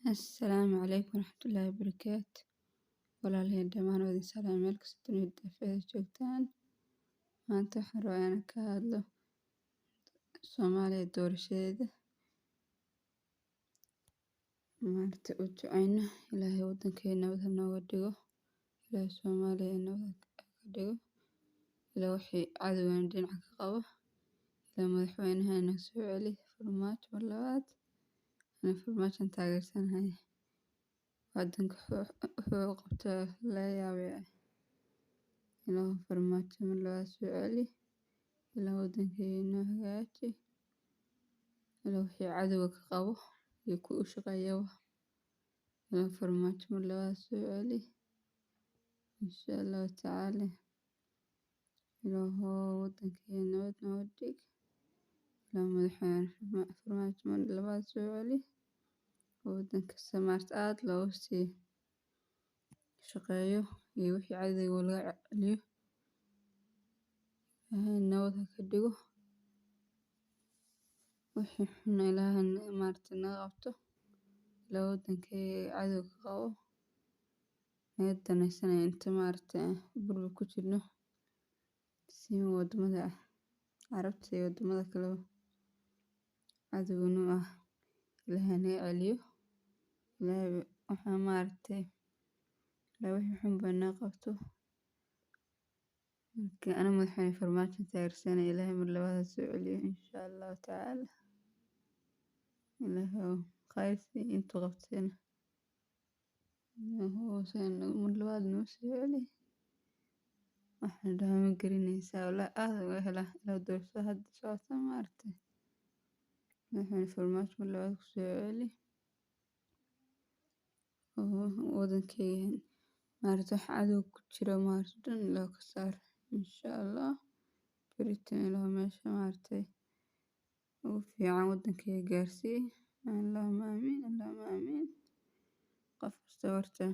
Asalaamu calaykum waraxmatullaahi wabarakaatu. Walaalahey dhammaan waa idin salaam meel kasta dunida daafaheeda joogtaan. Maanta waxaan rabaa inaan ka hadlo Soomaaliya doorashadeeda. U duceyno Ilaahay wadankeena nabad ha nooga dhigo. Ilaahay Soomaaliya nabad ha ka dhigo. Ilaahay wixii cadowgana dhinaca ka qabo. Ilaahay madaxweynaheena soo celi farmaajo mar labaad. Ana farmaajo taageersanahay. Wadanka wuxuu qabtaa la yaabee. Ilaahay farmaajo mar labaad soo celi. Ilaahay wadankeena hagaaji. Ilaahay wixii cadowga ka qabo iyo ku u shaqeeyo. Ilaahay farmaajo mar labaad soo celi. Insha Allah tacaala. Ilaahay wadankeena nabad nooga dhig. Ilaahay madaxweynaha farmaajo mar labaad soo celi. Wadanka samaart aad loogu sii shaqeeyo iyo wixii cadowga laga celiyo. Ilaahay nabad ha ka dhigo. Wixii xun Ilaahay naga qabto. Ilaahay wadankeena cadowga ka qabo. Naga danaysanaya inta burbur ku jirno. Si wadamada Carabta iyo wadamada kale cadowga ah Ilaahay naga celiyo. Ilaahay wixii xun naga qabto. Ana madaxweynaha farmaajo taageersanahay. Ilaahay mar labaad ha soo celiyo insha Allah tacaala. Ilaahay khayr intuu qabtayna. Ilaahay mar labaad noo soo celi. Waxaan dhahay ma garanaysa walaahi aad uga hela. Ilaahay doorashada hadda socota madaxweynaha farmaajo mar labaad ku soo celi. Wadankeena wax cadow ku jiro dhan Ilaahay ka saar insha Allah. Baritaan Ilaahay meesha ugu fiican wadankeena gaarsii. Allahumma amiin. Allahumma amiin. Qof kasta horta.